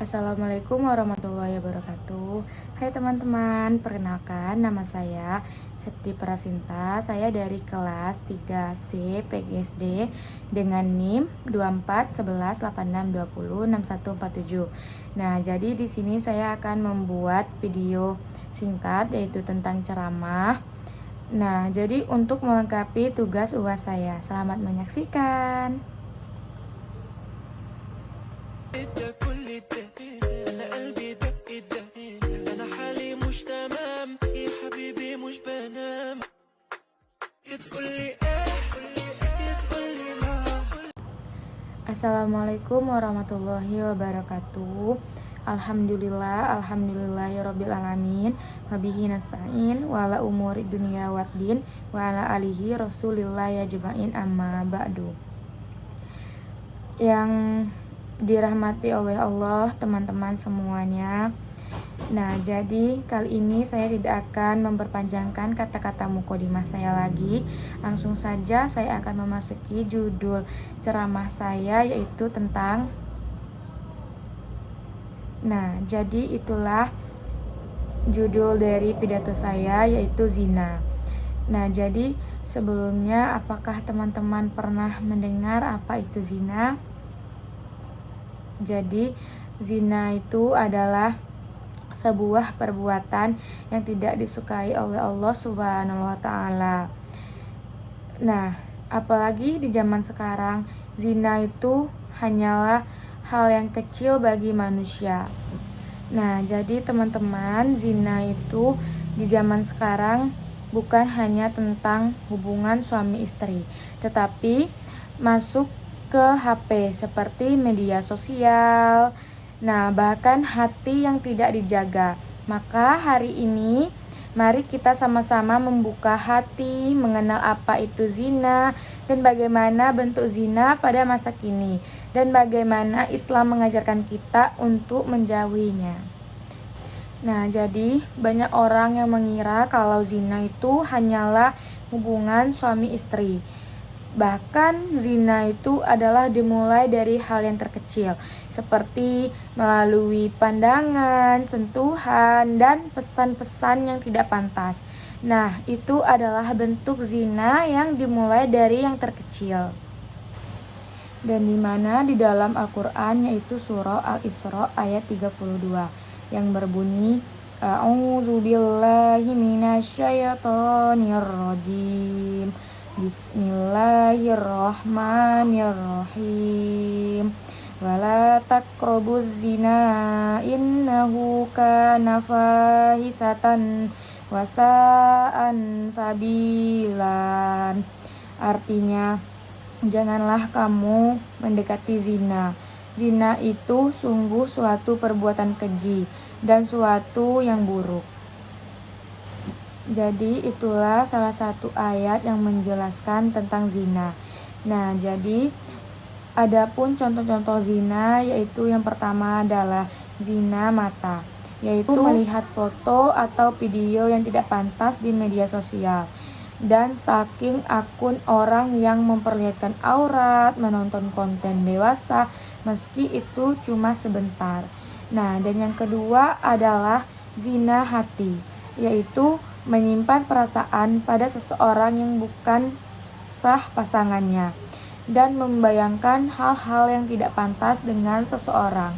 Assalamualaikum warahmatullahi wabarakatuh. Hai teman-teman, perkenalkan nama saya Septi Prasinta. Saya dari kelas 3C PGSD dengan NIM 241186206147. Nah, jadi di sini saya akan membuat video singkat yaitu tentang ceramah. Nah, jadi untuk melengkapi tugas UAS saya. Selamat menyaksikan. Assalamualaikum warahmatullahi wabarakatuh. Alhamdulillahirabbil alamin. Wabihi nasta'in wa ala umuri dunya waddin wa ala alihi rasulillah ya jema'in amma ba'du. Yang dirahmati oleh Allah, teman-teman semuanya. Nah, jadi kali ini saya tidak akan memperpanjangkan kata-kata mukadimah saya lagi. Langsung saja saya akan memasuki judul ceramah saya, yaitu tentang jadi itulah judul dari pidato saya, yaitu zina. Nah, jadi sebelumnya apakah teman-teman pernah mendengar apa itu zina? Jadi zina itu adalah sebuah perbuatan yang tidak disukai oleh Allah Subhanahu wa taala. Nah, apalagi di zaman sekarang, zina itu hanyalah hal yang kecil bagi manusia. Nah, jadi teman-teman, zina itu di zaman sekarang bukan hanya tentang hubungan suami istri, tetapi masuk ke HP seperti media sosial. Nah, bahkan hati yang tidak dijaga. Maka hari ini mari kita sama-sama membuka hati, mengenal apa itu zina dan bagaimana bentuk zina pada masa kini dan bagaimana Islam mengajarkan kita untuk menjauhinya. Nah, jadi banyak orang yang mengira kalau zina itu hanyalah hubungan suami istri. Bahkan zina itu adalah dimulai dari hal yang terkecil, seperti melalui pandangan, sentuhan, dan pesan-pesan yang tidak pantas. Nah, itu adalah bentuk zina yang dimulai dari yang terkecil. Dan dimana di dalam Al-Quran, yaitu surah Al-Isra ayat 32 yang berbunyi, A'udzubillahi minasyaitonirrajim. Bismillahirrahmanirrahim. Wala taqrabuz zina innahu kana fahisatan wa sa'an sabilan. Artinya, janganlah kamu mendekati zina. Zina itu sungguh suatu perbuatan keji dan suatu yang buruk. Jadi itulah salah satu ayat yang menjelaskan tentang zina. Nah, jadi adapun contoh-contoh zina, yaitu yang pertama adalah zina mata, yaitu melihat foto atau video yang tidak pantas di media sosial, dan stalking akun orang yang memperlihatkan aurat, menonton konten dewasa meski itu cuma sebentar. Nah, dan yang kedua adalah zina hati, yaitu menyimpan perasaan pada seseorang yang bukan sah pasangannya dan membayangkan hal-hal yang tidak pantas dengan seseorang.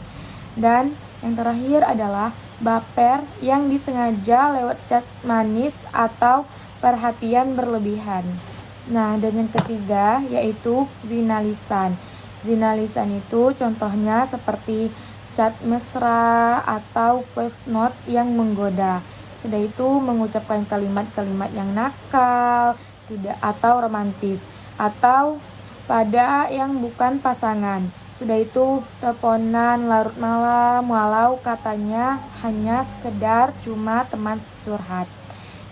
Dan yang terakhir adalah baper yang disengaja lewat chat manis atau perhatian berlebihan. Nah, dan yang ketiga yaitu zina lisan. Zina lisan itu contohnya seperti chat mesra atau voice note yang menggoda. Sudah itu mengucapkan kalimat-kalimat yang nakal, tidak atau romantis, atau pada yang bukan pasangan. Sudah itu teleponan larut malam walau katanya hanya sekedar cuma teman curhat.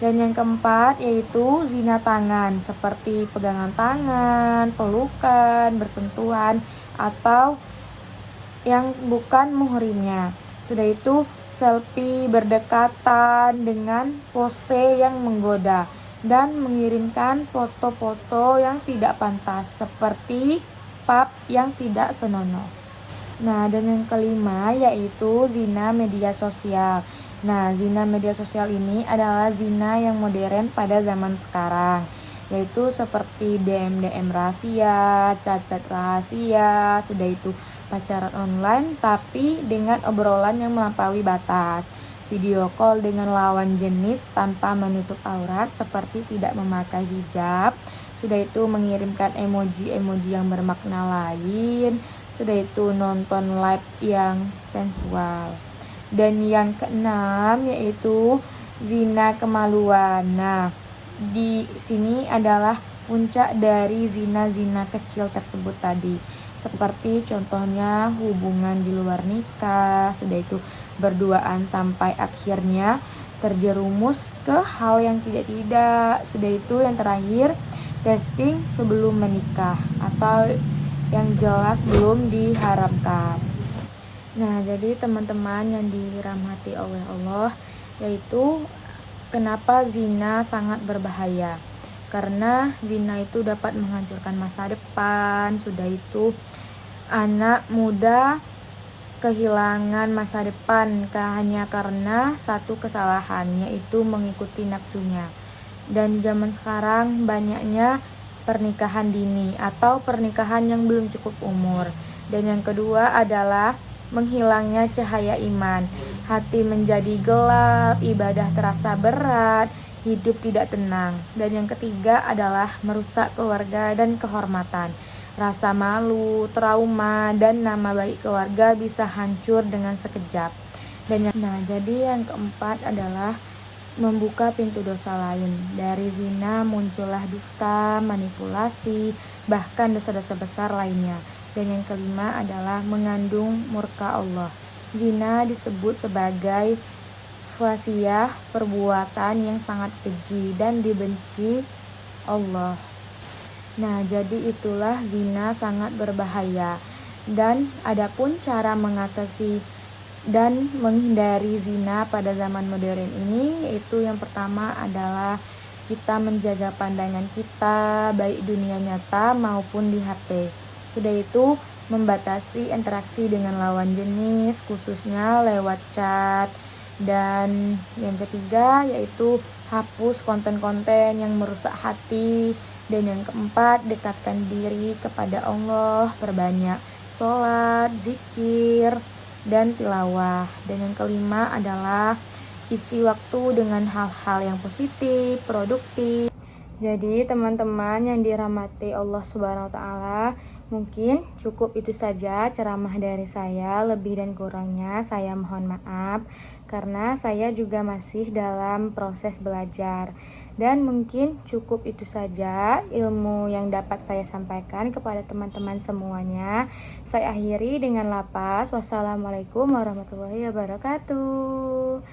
Dan yang keempat yaitu zina tangan, seperti pegangan tangan, pelukan, bersentuhan, atau yang bukan muhrimnya. Sudah itu selfie berdekatan dengan pose yang menggoda dan mengirimkan foto-foto yang tidak pantas seperti pap yang tidak senonoh. Nah, dan yang kelima yaitu zina media sosial. Nah, zina media sosial ini adalah zina yang modern pada zaman sekarang, yaitu seperti DM-DM rahasia, chat-chat rahasia, sudah itu pacaran online tapi dengan obrolan yang melampaui batas, video call dengan lawan jenis tanpa menutup aurat seperti tidak memakai hijab, sudah itu mengirimkan emoji-emoji yang bermakna lain, sudah itu nonton live yang sensual. Dan yang keenam yaitu zina kemaluan. Nah, di sini adalah puncak dari zina-zina kecil tersebut tadi. Seperti contohnya hubungan di luar nikah, sudah itu berduaan sampai akhirnya terjerumus ke hal yang tidak-tidak. Sudah itu yang terakhir testing sebelum menikah atau yang jelas belum diharamkan. Nah, jadi teman-teman yang dirahmati oleh Allah, yaitu kenapa zina sangat berbahaya? Karena zina itu dapat menghancurkan masa depan, sudah itu anak muda kehilangan masa depan hanya karena satu kesalahan, yaitu mengikuti nafsunya. Dan zaman sekarang banyaknya pernikahan dini atau pernikahan yang belum cukup umur. Dan yang kedua adalah menghilangnya cahaya iman, hati menjadi gelap, ibadah terasa berat, hidup tidak tenang. Dan yang ketiga adalah merusak keluarga dan kehormatan. Rasa malu, trauma, dan nama baik keluarga bisa hancur dengan sekejap. Jadi yang keempat adalah membuka pintu dosa lain. Dari zina muncullah dusta, manipulasi, bahkan dosa-dosa besar lainnya. Dan yang kelima adalah mengandung murka Allah. Zina disebut sebagai fasiah, perbuatan yang sangat keji dan dibenci Allah. Nah, jadi itulah zina sangat berbahaya. Dan adapun cara mengatasi dan menghindari zina pada zaman modern ini, yaitu yang pertama adalah kita menjaga pandangan kita baik dunia nyata maupun di HP. Sudah itu membatasi interaksi dengan lawan jenis khususnya lewat chat. Dan yang ketiga yaitu hapus konten-konten yang merusak hati. Dan yang keempat, dekatkan diri kepada Allah, perbanyak sholat, zikir, dan tilawah. Dan yang kelima adalah isi waktu dengan hal-hal yang positif, produktif. Jadi teman-teman yang dirahmati Allah Subhanahu wa taala, mungkin cukup itu saja ceramah dari saya. Lebih dan kurangnya saya mohon maaf karena saya juga masih dalam proses belajar. Dan mungkin cukup itu saja ilmu yang dapat saya sampaikan kepada teman-teman semuanya. Saya akhiri dengan lapas. Wassalamualaikum warahmatullahi wabarakatuh.